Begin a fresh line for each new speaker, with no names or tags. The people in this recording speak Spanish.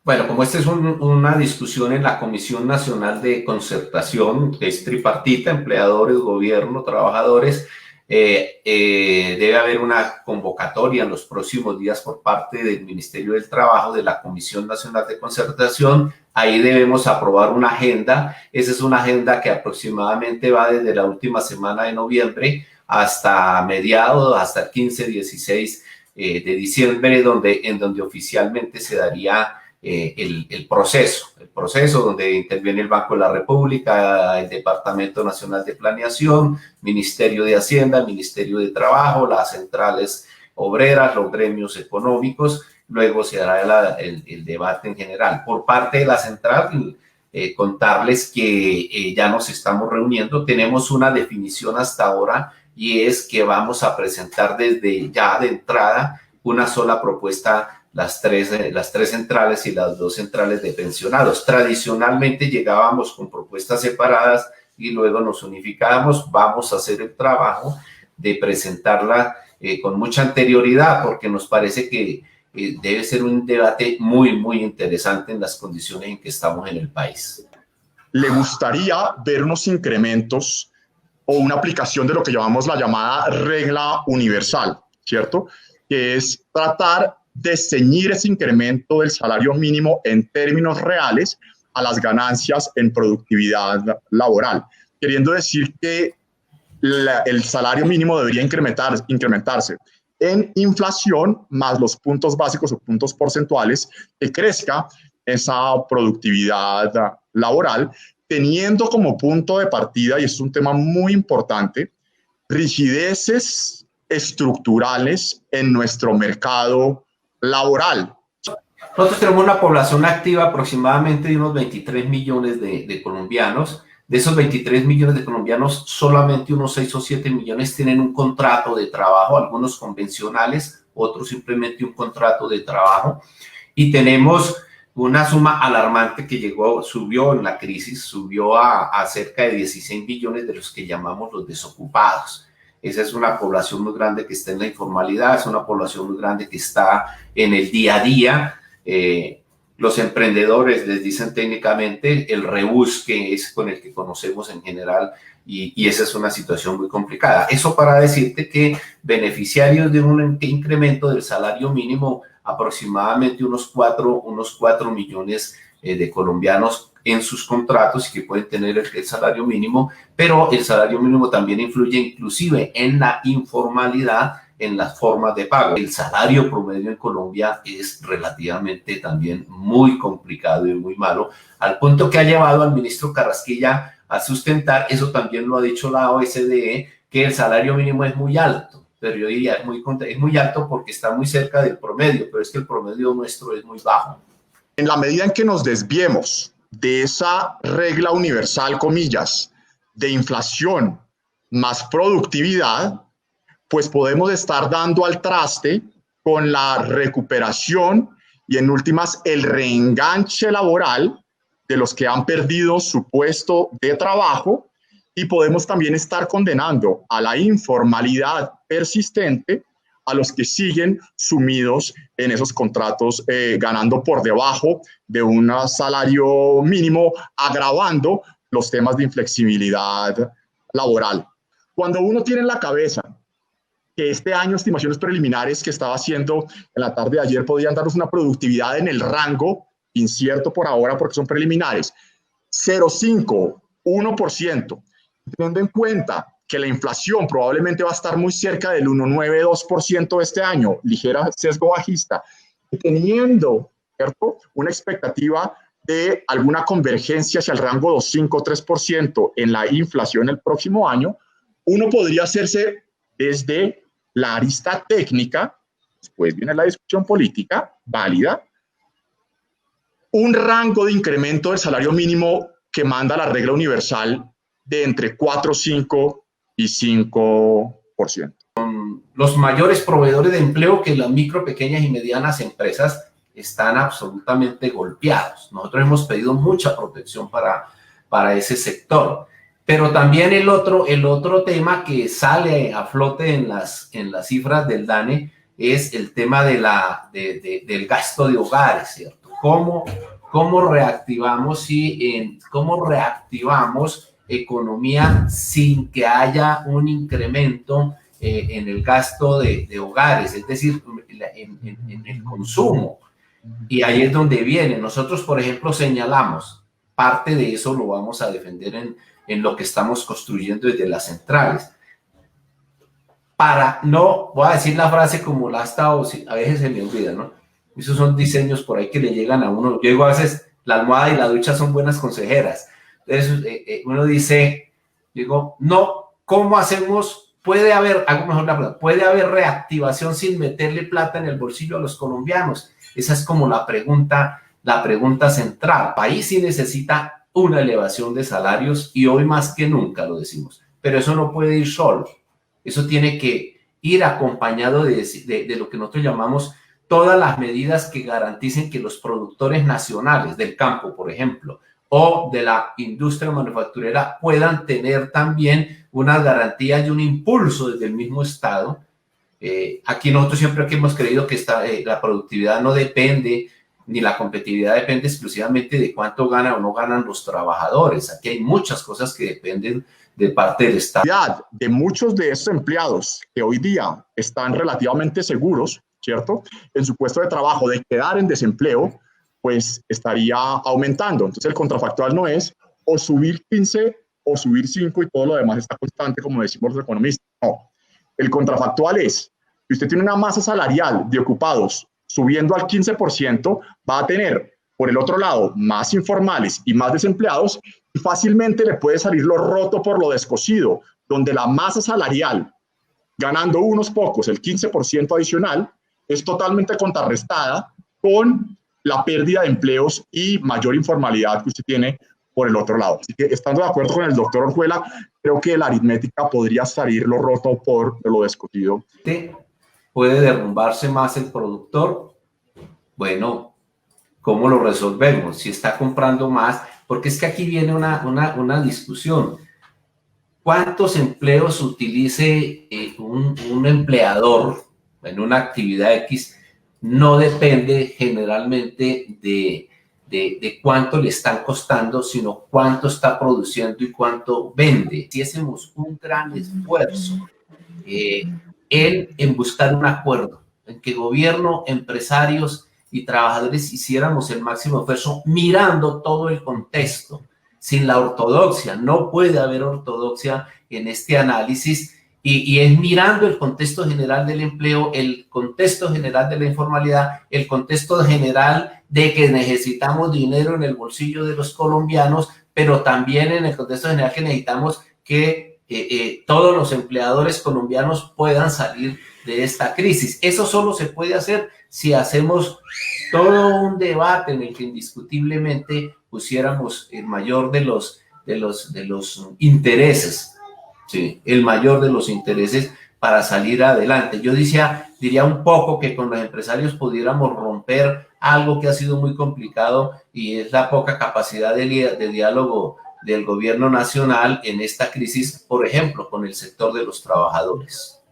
Bueno, como esta es una discusión en la Comisión Nacional de Concertación, que es tripartita, empleadores, gobierno, trabajadores, debe haber una convocatoria en los próximos días por parte del Ministerio del Trabajo, de la Comisión Nacional de Concertación. Ahí debemos aprobar una agenda. Esa es una agenda que aproximadamente va desde la última semana de noviembre hasta mediados, hasta el 15, 16 de diciembre, en donde oficialmente se daría el proceso donde interviene el Banco de la República, el Departamento Nacional de Planeación, Ministerio de Hacienda, Ministerio de Trabajo, las centrales obreras, los gremios económicos. Luego se hará el debate en general. Por parte de la central, contarles que ya nos estamos reuniendo. Tenemos una definición hasta ahora y es que vamos a presentar desde ya de entrada una sola propuesta, las tres centrales y las dos centrales de pensionados. Tradicionalmente llegábamos con propuestas separadas y luego nos unificábamos. Vamos a hacer el trabajo de presentarla con mucha anterioridad, porque nos parece que debe ser un debate muy, muy interesante en las condiciones en que estamos en el país.
¿Le gustaría ver unos incrementos o una aplicación de lo que llamamos la llamada regla universal, ¿cierto? Que es tratar de ceñir ese incremento del salario mínimo en términos reales a las ganancias en productividad laboral, queriendo decir que el salario mínimo debería incrementarse en inflación más los puntos básicos o puntos porcentuales, que crezca esa productividad laboral, teniendo como punto de partida, y es un tema muy importante, rigideces estructurales en nuestro mercado laboral.
Nosotros tenemos una población activa aproximadamente de unos 23 millones de colombianos. De esos 23 millones de colombianos, solamente unos 6 o 7 millones tienen un contrato de trabajo, algunos convencionales, otros simplemente un contrato de trabajo. Y tenemos una suma alarmante que subió en la crisis, subió a cerca de 16 millones de los que llamamos los desocupados. Esa es una población muy grande que está en la informalidad, es una población muy grande que está en el día a día. Los emprendedores les dicen técnicamente el rebusque es con el que conocemos en general, y esa es una situación muy complicada. Eso para decirte que beneficiarios de un incremento del salario mínimo, aproximadamente unos 4 millones de colombianos en sus contratos, y que pueden tener el salario mínimo, pero el salario mínimo también influye inclusive en la informalidad, en las formas de pago. El salario promedio en Colombia es relativamente también muy complicado y muy malo, al punto que ha llevado al ministro Carrasquilla a sustentar, eso también lo ha dicho la OCDE, que el salario mínimo es muy alto, pero yo diría es muy alto porque está muy cerca del promedio, pero es que el promedio nuestro es muy bajo.
En la medida en que nos desviemos de esa regla universal, comillas, de inflación más productividad, pues podemos estar dando al traste con la recuperación y, en últimas, el reenganche laboral de los que han perdido su puesto de trabajo, y podemos también estar condenando a la informalidad persistente a los que siguen sumidos en esos contratos, ganando por debajo de un salario mínimo, agravando los temas de inflexibilidad laboral. Cuando uno tiene en la cabeza que este año estimaciones preliminares que estaba haciendo en la tarde de ayer podían darnos una productividad en el rango, incierto por ahora porque son preliminares, 0,5, 1%, teniendo en cuenta que la inflación probablemente va a estar muy cerca del 1,9, 2% este año, ligera sesgo bajista, y teniendo, ¿cierto?, una expectativa de alguna convergencia hacia el rango 2,5, 3% en la inflación el próximo año, uno podría hacerse desde la arista técnica, después viene la discusión política, válida, un rango de incremento del salario mínimo que manda la regla universal de entre 4, 5 y 5%.
Los mayores proveedores de empleo, que las micro, pequeñas y medianas empresas, están absolutamente golpeados. Nosotros hemos pedido mucha protección para ese sector. Pero también el otro tema que sale a flote en las cifras del DANE es el tema del gasto de hogares, ¿cierto? cómo reactivamos cómo reactivamos economía sin que haya un incremento en el gasto de hogares, es decir, en el consumo. Y ahí es donde viene. Nosotros, por ejemplo, señalamos, parte de eso lo vamos a defender en lo que estamos construyendo desde las centrales. Para no, voy a decir la frase como la ha estado, a veces se me olvida, ¿no? Esos son diseños por ahí que le llegan a uno. Yo digo a veces, la almohada y la ducha son buenas consejeras. Entonces, uno dice, digo, no, ¿cómo hacemos? Puede haber, hago mejor la pregunta, ¿puede haber reactivación sin meterle plata en el bolsillo a los colombianos? Esa es como la pregunta central. El país sí necesita una elevación de salarios y hoy más que nunca lo decimos, pero eso no puede ir solo. Eso tiene que ir acompañado de lo que nosotros llamamos todas las medidas que garanticen que los productores nacionales del campo, por ejemplo, o de la industria manufacturera puedan tener también una garantía y un impulso desde el mismo Estado. Aquí nosotros siempre que hemos creído que la productividad no depende, ni la competitividad depende exclusivamente de cuánto ganan o no ganan los trabajadores. Aquí hay muchas cosas que dependen de parte del Estado.
De muchos de estos empleados que hoy día están relativamente seguros, ¿cierto?, en su puesto de trabajo, de quedar en desempleo, pues estaría aumentando. Entonces el contrafactual no es o subir 15 o subir 5 y todo lo demás está constante, como decimos los economistas. No. El contrafactual es, si usted tiene una masa salarial de ocupados subiendo al 15%, va a tener, por el otro lado, más informales y más desempleados, y fácilmente le puede salir lo roto por lo descosido, donde la masa salarial, ganando unos pocos, el 15% adicional, es totalmente contrarrestada con la pérdida de empleos y mayor informalidad que usted tiene por el otro lado. Así que, estando de acuerdo con el doctor Orjuela, creo que la aritmética podría salir lo roto por lo descosido.
¿Puede derrumbarse más el productor? Bueno, ¿cómo lo resolvemos? Si está comprando más, porque es que aquí viene una discusión. ¿Cuántos empleos utilice un empleador en una actividad X? No depende generalmente de cuánto le están costando, sino cuánto está produciendo y cuánto vende. Si hacemos un gran esfuerzo en buscar un acuerdo, en que gobierno, empresarios y trabajadores hiciéramos el máximo esfuerzo mirando todo el contexto, sin la ortodoxia. No puede haber ortodoxia en este análisis y es mirando el contexto general del empleo, el contexto general de la informalidad, el contexto general de que necesitamos dinero en el bolsillo de los colombianos, pero también en el contexto general que necesitamos que todos los empleadores colombianos puedan salir de esta crisis. Eso solo se puede hacer si hacemos todo un debate en el que indiscutiblemente pusiéramos el mayor de los intereses, ¿sí?, el mayor de los intereses para salir adelante. Yo diría un poco que con los empresarios pudiéramos romper algo que ha sido muy complicado y es la poca capacidad de diálogo del gobierno nacional en esta crisis, por ejemplo, con el sector de los trabajadores.